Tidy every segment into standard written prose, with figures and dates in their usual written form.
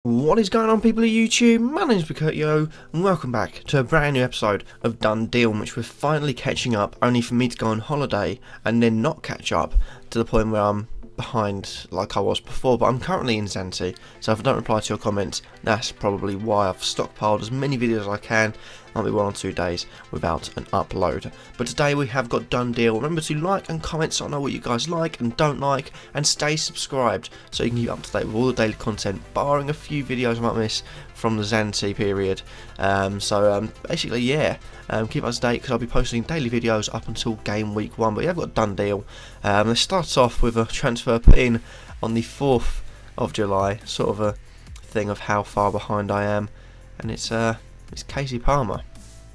What is going on, people of YouTube? My name is Kurtyoy and welcome back to a brand new episode of Done Deal, in which we're finally catching up, only for me to go on holiday and then not catch up to the point where I'm behind like I was before. But I'm currently in Ince, so if I don't reply to your comments, that's probably why. I've stockpiled as many videos as I can. Might be 1 or 2 days without an upload. But today we have got Done Deal. Remember to like and comment so I know what you guys like and don't like, and stay subscribed so you can keep up to date with all the daily content, barring a few videos I might miss from the Zanti period. Basically, yeah, keep up to date because I'll be posting daily videos up until game week 1. But yeah, I've got Done Deal. Let's start off with a transfer put in on the 4th of July, sort of a thing of how far behind I am, and it's Casey Palmer.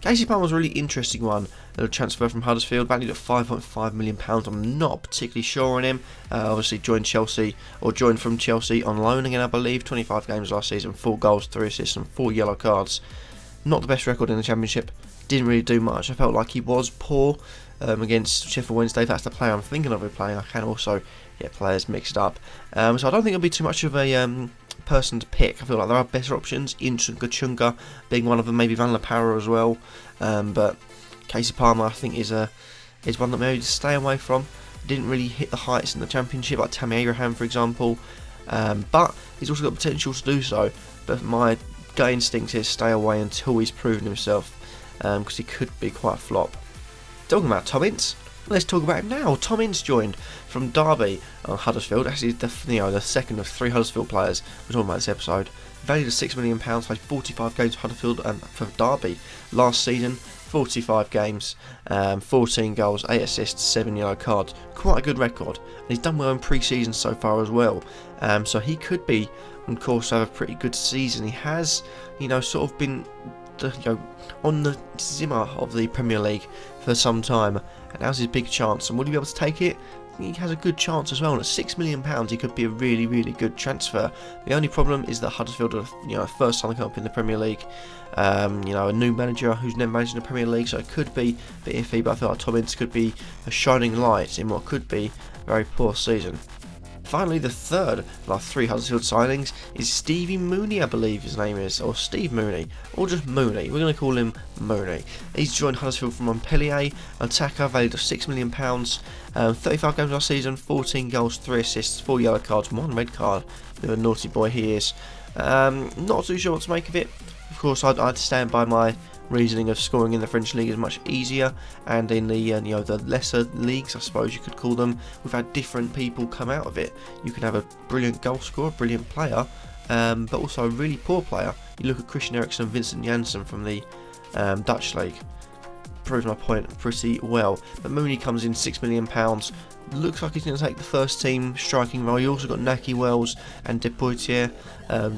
Casey Palmer's a really interesting one. A transfer from Huddersfield, valued at £5.5 million. I'm not particularly sure on him. Obviously joined from Chelsea on loan again, I believe. 25 games last season, 4 goals, 3 assists and 4 yellow cards. Not the best record in the Championship. Didn't really do much. I felt like he was poor against Sheffield Wednesday. That's the player I'm thinking of replaying. I can also get players mixed up. So I don't think it'll be too much of a person to pick. I feel like there are better options. Ince being one of them, maybe Van La Parra as well. But Casey Palmer, I think, is one that maybe to stay away from. Didn't really hit the heights in the Championship, like Tammy Abraham, for example. But he's also got potential to do so. But my gut instinct is stay away until he's proven himself, because he could be quite a flop. Talking about Tom Ince, let's talk about him now. Tom Ince joined from Derby on Huddersfield. Actually, the second of 3 Huddersfield players we're talking about this episode. Valued at £6 million, played 45 games for Huddersfield for Derby last season. 45 games, 14 goals, 8 assists, 7 yellow cards. Quite a good record, and he's done well in pre-season so far as well. So he could be on course to have a pretty good season. He has, sort of been on the zimmer of the Premier League for some time, and now's his big chance. And will he be able to take it? I think he has a good chance as well, and at £6 million he could be a really, really good transfer. The only problem is that Huddersfield are first time they come up in the Premier League. A new manager who's never managed in the Premier League, so it could be a bit iffy, but I feel like Tom Ince could be a shining light in what could be a very poor season. Finally, the third of our 3 Huddersfield signings is Stevie Mounie, I believe his name is, or Steve Mounie, or just Mounie. We're going to call him Mounie. He's joined Huddersfield from Montpellier, attacker, valued at £6 million, 35 games last season, 14 goals, 3 assists, 4 yellow cards, 1 red card. Bit of a naughty boy he is. Not too sure what to make of it. Of course, I'd stand by my reasoning of scoring in the French league is much easier, and in the the lesser leagues, I suppose you could call them, we've had different people come out of it. You can have a brilliant goal scorer, brilliant player, but also a really poor player. You look at Christian Eriksen and Vincent Janssen from the Dutch league. Proves my point pretty well. But Mounie comes in £6 million. Looks like he's going to take the first team striking role. You also got Naki Wells and De Poitier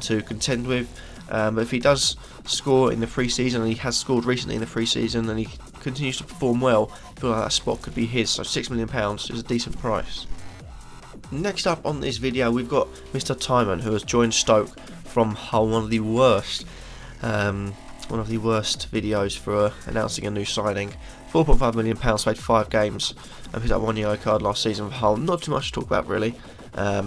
to contend with. But if he does score in the pre-season, and he has scored recently in the pre-season, and he continues to perform well, I feel like that spot could be his. So £6 million is a decent price. Next up on this video, we've got Mr. Timon, who has joined Stoke from Hull. One of the worst videos for announcing a new signing. £4.5 million, played 5 games, and picked up 1 yellow card last season for Hull. Not too much to talk about really.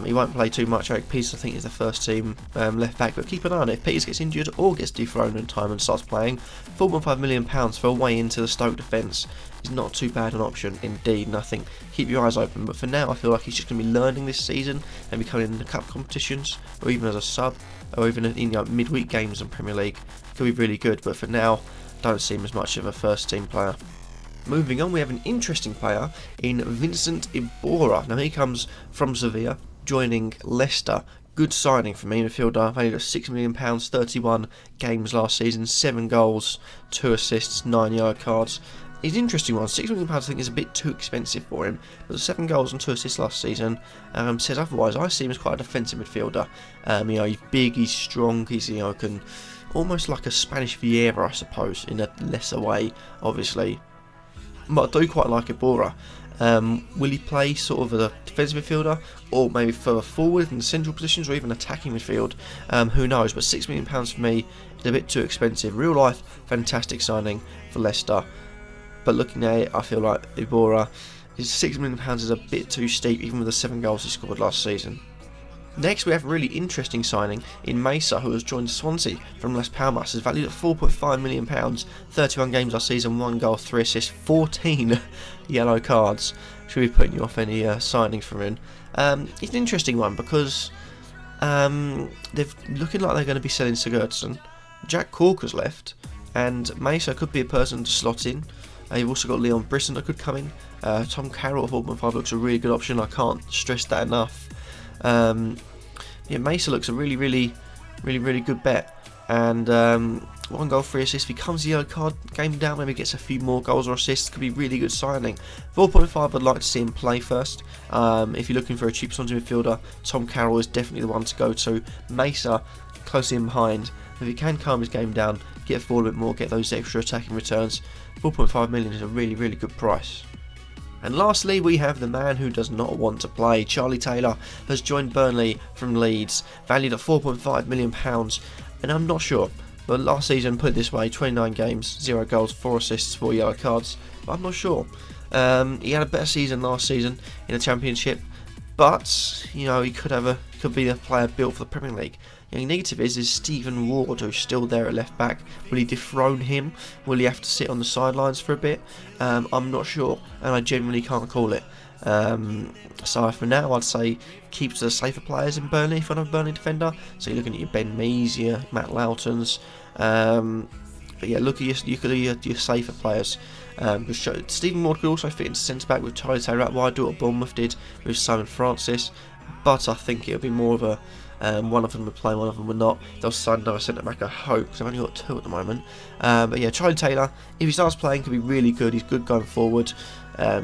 He won't play too much. Eric Peters, I think, is the first team left back, but keep an eye on it. If Peters gets injured or gets dethroned and Timon starts playing, £4.5 million for a way into the Stoke defence is not too bad an option indeed, and I think keep your eyes open. But for now, I feel like he's just going to be learning this season and becoming in the cup competitions, or even as a sub, or even in midweek games in Premier League. Could be really good, but for now, don't see him as much of a first team player. Moving on, we have an interesting player in Vincent Iborra. Now he comes from Sevilla, joining Leicester. Good signing for me, midfielder, valued at £6 million, 31 games last season, 7 goals, 2 assists, 9 yellow cards. He's an interesting one. £6 million I think is a bit too expensive for him, but 7 goals and 2 assists last season says otherwise. I see him as quite a defensive midfielder. He's big, he's strong, he's can almost like a Spanish Vieira, I suppose, in a lesser way, obviously. But I do quite like Iborra. Will he play sort of a defensive midfielder, or maybe further forward in the central positions, or even attacking midfield? Who knows? But £6 million for me is a bit too expensive. Real life, fantastic signing for Leicester. But looking at it, I feel like Iborra, his £6 million is a bit too steep, even with the 7 goals he scored last season. Next, we have a really interesting signing in Mesa, who has joined Swansea from Las Palmas. Is valued at £4.5 million, 31 games last season, 1 goal, 3 assists, 14 yellow cards. Should be putting you off any signing from him. It's an interesting one because they're looking like they're going to be selling Sigurdsson. Jack Corker's left, and Mesa could be a person to slot in. You've also got Leon Brisson that could come in. Tom Carroll at 4.5 looks a really good option. I can't stress that enough. Yeah, Mesa looks a really good bet. And 1 goal, 3 assists. If he comes the yellow card game down, maybe gets a few more goals or assists, could be really good signing. 4.5, I'd like to see him play first. If you're looking for a cheap Swansea midfielder, Tom Carroll is definitely the one to go to. Mesa closely in behind. If he can calm his game down, get forward a bit more, get those extra attacking returns, 4.5 million is a really good price. And lastly, we have the man who does not want to play. Charlie Taylor has joined Burnley from Leeds, valued at £4.5 million, and I'm not sure. But last season, put it this way, 29 games, 0 goals, 4 assists, 4 yellow cards. But I'm not sure. He had a better season last season in the Championship, but you know, he could be a player built for the Premier League. The only negative is Stephen Ward, who's still there at left back. Will he dethrone him? Will he have to sit on the sidelines for a bit? I'm not sure, and I genuinely can't call it. So for now, I'd say keep to the safer players in Burnley if you're a Burnley defender. So you're looking at your Ben Mees, your Matt Loutons. But yeah, look at your safer players. Stephen Ward could also fit into centre back with Charlie Taylor out wide, do what Bournemouth did with Simon Francis. But I think it'll be more of a one of them would play, one of them would not. They'll sign another centre back, I hope, because I've only got 2 at the moment. But yeah, Charlie Taylor, if he starts playing, could be really good. He's good going forward.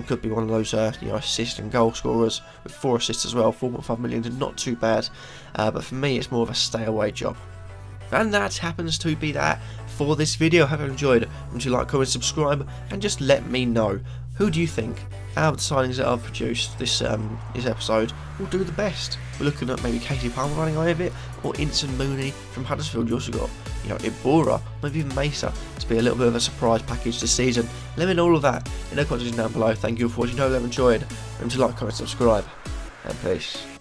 Could be one of those assist and goal scorers with 4 assists as well. 4.5 million is not too bad. But for me, it's more of a stay away job. And that happens to be that for this video. I hope you enjoyed. Would you like, comment, subscribe, and just let me know, who do you think out of the signings that I've produced this episode will do the best? We're looking at maybe Casey Palmer running away with it, or Ince and Mounie from Huddersfield. You also got Iborra, maybe even Mesa to be a little bit of a surprise package this season. Let me know all of that in the comments down below. Thank you for watching. I hope you enjoyed. Remember to like, comment, subscribe, and peace.